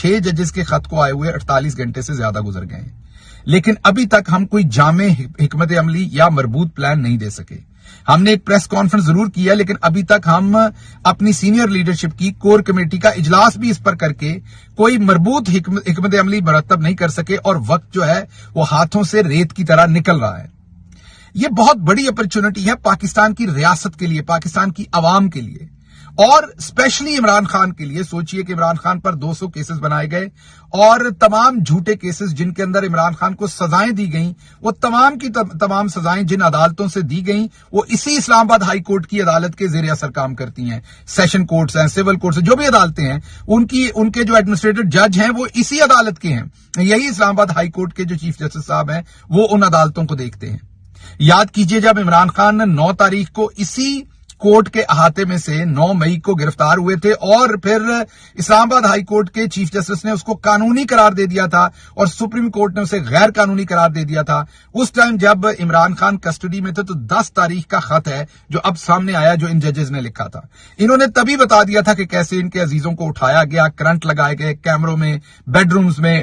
6 ججز کے خط کو آئے ہوئے 48 گھنٹے سے زیادہ گزر گئے ہیں، لیکن ابھی تک ہم کوئی جامع حکمت عملی یا مربوط پلان نہیں دے سکے۔ ہم نے ایک پریس کانفرنس ضرور کیا، لیکن ابھی تک ہم اپنی سینئر لیڈرشپ کی کور کمیٹی کا اجلاس بھی اس پر کر کے کوئی مربوط حکمت عملی مرتب نہیں کر سکے، اور وقت جو ہے وہ ہاتھوں سے ریت کی طرح نکل رہا ہے۔ یہ بہت بڑی اپرچونٹی ہے پاکستان کی ریاست کے لیے، پاکستان کی عوام کے لیے، اور اسپیشلی عمران خان کے لیے۔ سوچئے کہ عمران خان پر 200 کیسز بنائے گئے، اور تمام جھوٹے کیسز جن کے اندر عمران خان کو سزائیں دی گئیں، وہ تمام کی تمام سزائیں جن عدالتوں سے دی گئیں وہ اسی اسلام آباد ہائی کورٹ کی عدالت کے زیر اثر کام کرتی ہیں۔ سیشن کورٹس ہیں، سول کورٹس ہیں، جو بھی عدالتیں ہیں ان کے جو ایڈمنسٹریٹو جج ہیں وہ اسی عدالت کے ہیں۔ یہی اسلام آباد ہائی کورٹ کے جو چیف جسٹس صاحب ہیں وہ ان عدالتوں کو دیکھتے ہیں۔ یاد کیجئے جب عمران خان 9 تاریخ کو اسی کورٹ کے احاطے میں سے 9 مئی کو گرفتار ہوئے تھے، اور پھر اسلام آباد ہائی کورٹ کے چیف جسٹس نے اس کو قانونی قرار دے دیا تھا، اور سپریم کورٹ نے اسے غیر قانونی قرار دے دیا تھا۔ اس ٹائم جب عمران خان کسٹڈی میں تھے تو 10 تاریخ کا خط ہے جو اب سامنے آیا، جو ان ججز نے لکھا تھا۔ انہوں نے تبھی بتا دیا تھا کہ کیسے ان کے عزیزوں کو اٹھایا گیا، کرنٹ لگائے گئے، کیمروں میں، بیڈ رومز میں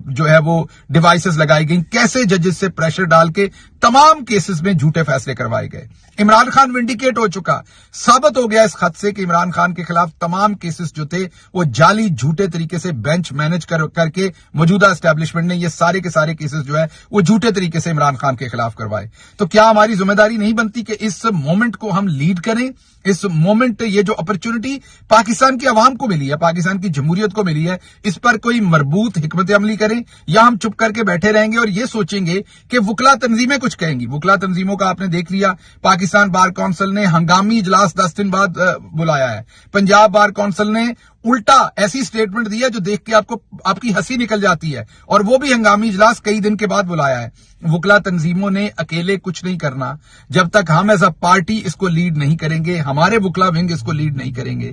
جو ہے وہ ڈیوائسز لگائی گئیں، کیسے ججز سے پریشر ڈال کے تمام کیسز میں جھوٹے فیصلے کروائے گئے۔ عمران خان ونڈیکیٹ ہو چکا، ثابت ہو گیا اس خط سے کہ عمران خان کے خلاف تمام کیسز جو تھے وہ جعلی جھوٹے طریقے سے بینچ مینج کر کے موجودہ اسٹیبلشمنٹ نے یہ سارے کے سارے کیسز جو ہے وہ جھوٹے طریقے سے عمران خان کے خلاف کروائے۔ تو کیا ہماری ذمہ داری نہیں بنتی کہ اس مومنٹ کو ہم لیڈ کریں؟ اس مومنٹ، یہ جو اپرچونٹی پاکستان کی عوام کو ملی ہے، پاکستان کی جمہوریت کو ملی ہے، اس پر کوئی مربوط حکمت عملی کریں، یا ہم چپ کر کے بیٹھے رہیں گے اور یہ سوچیں گے کہ وکلا تنظیمیں کچھ کہیں گی؟ وکلا تنظیموں کا آپ نے دیکھ لیا، پاکستان بار کونسل نے ہنگامی اجلاس 10 دن بعد بلایا ہے، پنجاب بار کونسل نے الٹا ایسی سٹیٹمنٹ دی ہے جو دیکھ کے آپ کی ہنسی نکل جاتی ہے، اور وہ بھی ہنگامی اجلاس کئی دن کے بعد بلایا ہے۔ وکلا تنظیموں نے اکیلے کچھ نہیں کرنا جب تک ہم ایز اے پارٹی اس کو لیڈ نہیں کریں گے، ہمارے وکلا ونگ اس کو لیڈ نہیں کریں گے۔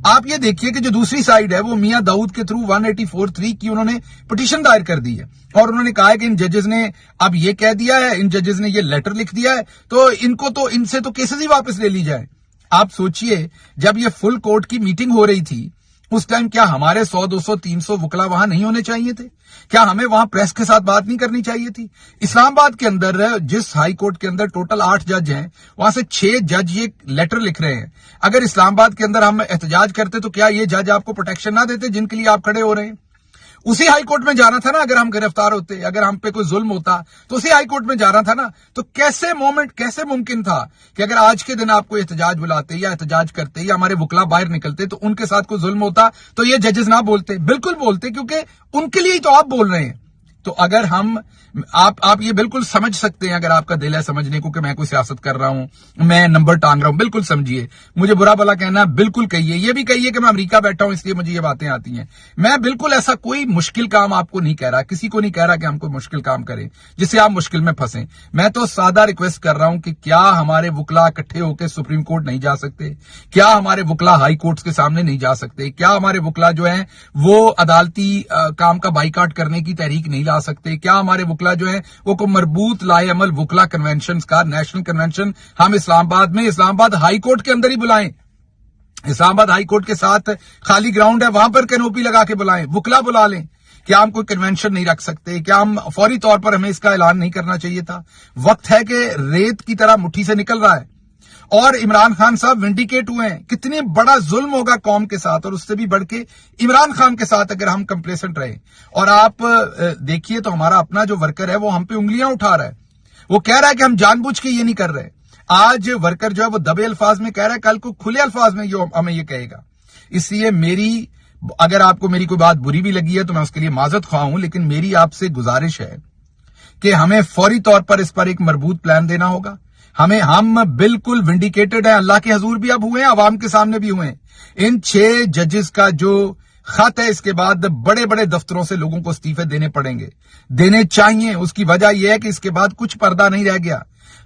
آپ یہ دیکھیے کہ جو دوسری سائیڈ ہے وہ میاں داؤد کے تھرو 184(3) کی انہوں نے پٹیشن دائر کر دی ہے، اور انہوں نے کہا ہے کہ ان ججز نے اب یہ کہہ دیا ہے، ان ججز نے یہ لیٹر لکھ دیا ہے، تو ان سے تو کیسز ہی واپس لے لی جائیں۔ آپ سوچئے جب یہ فل کورٹ کی میٹنگ ہو رہی تھی اس ٹائم کیا ہمارے 100 200 300 وکلا وہاں نہیں ہونے چاہیے تھے؟ کیا ہمیں وہاں پریس کے ساتھ بات نہیں کرنی چاہیے تھی؟ اسلام آباد کے اندر جس ہائی کورٹ کے اندر ٹوٹل 8 جج ہیں، وہاں سے 6 جج یہ لیٹر لکھ رہے ہیں۔ اگر اسلام آباد کے اندر ہم احتجاج کرتے تو کیا یہ جج آپ کو پروٹیکشن نہ دیتے جن کے لیے آپ کھڑے ہو رہے ہیں؟ اسی ہائی کورٹ میں جانا تھا نا، اگر ہم گرفتار ہوتے، اگر ہم پہ کوئی ظلم ہوتا تو اسی ہائی کورٹ میں جانا تھا نا۔ تو کیسے ممکن تھا کہ اگر آج کے دن آپ کو احتجاج بلاتے یا احتجاج کرتے یا ہمارے وکلا باہر نکلتے تو ان کے ساتھ کوئی ظلم ہوتا تو یہ ججز نہ بولتے؟ بالکل بولتے، کیونکہ ان کے لیے ہی تو آپ بول رہے ہیں۔ تو اگر آپ یہ بالکل سمجھ سکتے ہیں، اگر آپ کا دل ہے سمجھنے کو کہ میں کوئی سیاست کر رہا ہوں، میں نمبر ٹانگ رہا ہوں، بالکل سمجھیے، مجھے برا بھلا کہنا بالکل کہیے، یہ بھی کہیے کہ میں امریکہ بیٹھا ہوں اس لیے مجھے یہ باتیں آتی ہیں۔ میں بالکل ایسا کوئی مشکل کام آپ کو نہیں کہہ رہا، کسی کو نہیں کہہ رہا کہ ہم کوئی مشکل کام کریں جس سے آپ مشکل میں پھنسیں۔ میں تو سادہ ریکویسٹ کر رہا ہوں کہ کیا ہمارے وکلا اکٹھے ہو کے سپریم کورٹ نہیں جا سکتے؟ کیا ہمارے وکلا ہائی کورٹس کے سامنے نہیں جا سکتے؟ کیا ہمارے وکلا جو ہیں وہ عدالتی کام کا بائیکاٹ کرنے کی تحریک نہیں لا سکتے؟ کیا ہمارے وکلا جو ہیں وہ کوئی مربوط لائے عمل وکلا کنونشنز کا نیشنل کنونشن ہم اسلام آباد ہائی کورٹ کے اندر ہی بلائیں؟ اسلام آباد ہائی کورٹ کے ساتھ خالی گراؤنڈ ہے، وہاں پر کینوپی لگا کے بلائیں، وکلا بلا لیں۔ کیا ہم کوئی کنونشن نہیں رکھ سکتے؟ کیا ہم فوری طور پر ہمیں اس کا اعلان نہیں کرنا چاہیے تھا؟ وقت ہے کہ ریت کی طرح مٹھی سے نکل رہا ہے، اور عمران خان صاحب ونڈیکیٹ ہوئے ہیں۔ کتنی بڑا ظلم ہوگا قوم کے ساتھ، اور اس سے بھی بڑھ کے عمران خان کے ساتھ اگر ہم کمپلیسنٹ رہے۔ اور آپ دیکھیے تو ہمارا اپنا جو ورکر ہے وہ ہم پہ انگلیاں اٹھا رہا ہے، وہ کہہ رہا ہے کہ ہم جان بوجھ کے یہ نہیں کر رہے۔ آج ورکر جو ہے وہ دبے الفاظ میں کہہ رہا ہے، کل کو کھلے الفاظ میں ہمیں یہ کہے گا۔ اس لیے اگر آپ کو میری کوئی بات بری بھی لگی ہے تو میں اس کے لیے معذرت خواہ ہوں، لیکن میری آپ سے گزارش ہے کہ ہمیں فوری طور پر اس پر ایک مربوط پلان دینا ہوگا۔ ہم بالکل ونڈیکیٹڈ ہیں، اللہ کے حضور بھی اب ہوئے ہیں، عوام کے سامنے بھی ہوئے ہیں۔ ان 6 ججز کا جو خط ہے اس کے بعد بڑے بڑے دفتروں سے لوگوں کو استعفے دینے پڑیں گے، دینے چاہیے۔ اس کی وجہ یہ ہے کہ اس کے بعد کچھ پردہ نہیں رہ گیا۔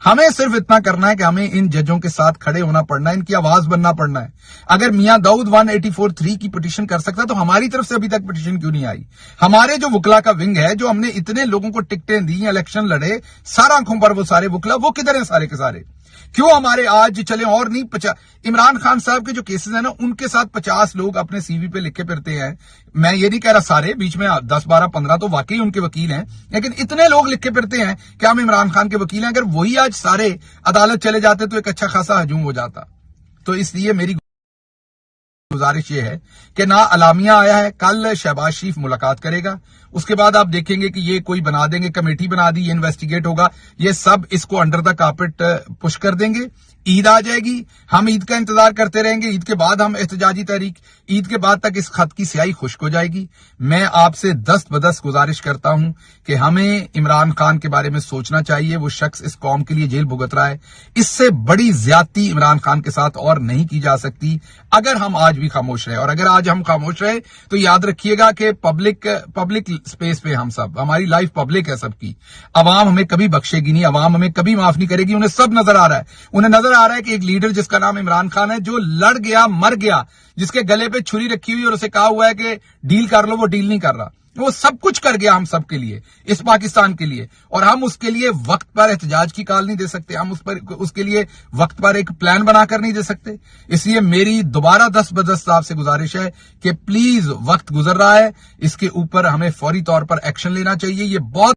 ہمیں صرف اتنا کرنا ہے کہ ہمیں ان ججوں کے ساتھ کھڑے ہونا پڑنا ہے, ان کی آواز بننا پڑنا ہے. اگر میاں داؤد 184(3) کی پٹیشن کر سکتا تو ہماری طرف سے ابھی تک پٹیشن کیوں نہیں آئی؟ ہمارے جو وکلا کا ونگ ہے, جو ہم نے اتنے لوگوں کو ٹکٹیں دی, الیکشن لڑے, سارا آنکھوں پر وہ سارے وکلا, وہ کدھر ہیں سارے کے سارے؟ کیوں ہمارے آج چلے اور نہیں عمران خان صاحب کے جو کیسز ہیں نا, ان کے ساتھ 50 لوگ اپنے سی وی پہ لکھے پھرتے ہیں. میں یہ نہیں کہہ رہا سارے, بیچ میں 10 12 15 تو واقعی ان کے وکیل ہیں, لیکن اتنے لوگ لکھے پھرتے ہیں کہ ہم عمران خان کے وکیل ہیں. اگر وہی آج سارے عدالت چلے جاتے تو ایک اچھا خاصا ہجوم ہو جاتا. تو اس لیے میری گزارش یہ ہے کہ نہ اعلامیہ آیا ہے, کل شہباز شریف ملاقات کرے گا, اس کے بعد آپ دیکھیں گے کہ یہ کوئی بنا دیں گے, کمیٹی بنا دی, یہ انویسٹیگیٹ ہوگا, یہ سب اس کو انڈر دا کارپٹ پش کر دیں گے. عید آ جائے گی, ہم عید کا انتظار کرتے رہیں گے, عید کے بعد ہم احتجاجی تحریک, عید کے بعد تک اس خط کی سیاہی خشک ہو جائے گی. میں آپ سے دست بدست گزارش کرتا ہوں کہ ہمیں عمران خان کے بارے میں سوچنا چاہیے. وہ شخص اس قوم کے لیے جیل بھگت رہا ہے, اس سے بڑی زیادتی عمران خان کے ساتھ اور نہیں کی جا سکتی اگر ہم آج بھی خاموش رہے. اور اگر آج ہم خاموش رہے تو یاد رکھیے گا کہ پبلک سپیس پہ ہم سب, ہماری لائف پبلک ہے سب کی, عوام ہمیں کبھی بخشے گی نہیں, عوام ہمیں کبھی معاف نہیں کرے گی. انہیں سب نظر آ رہا ہے, انہیں نظر آ رہا ہے کہ ایک لیڈر جس کا نام عمران خان ہے, جو لڑ گیا, مر گیا, جس کے گلے پہ چھری رکھی ہوئی اور اسے کہا ہوا ہے کہ ڈیل کر لو, وہ ڈیل نہیں کر رہا. وہ سب کچھ کر گیا ہم سب کے لیے, اس پاکستان کے لیے, اور ہم اس کے لیے وقت پر احتجاج کی کال نہیں دے سکتے, ہم اس کے لیے وقت پر ایک پلان بنا کر نہیں دے سکتے. اس لیے میری دوبارہ دست بدست آپ سے گزارش ہے کہ پلیز, وقت گزر رہا ہے, اس کے اوپر ہمیں فوری طور پر ایکشن لینا چاہیے. یہ بہت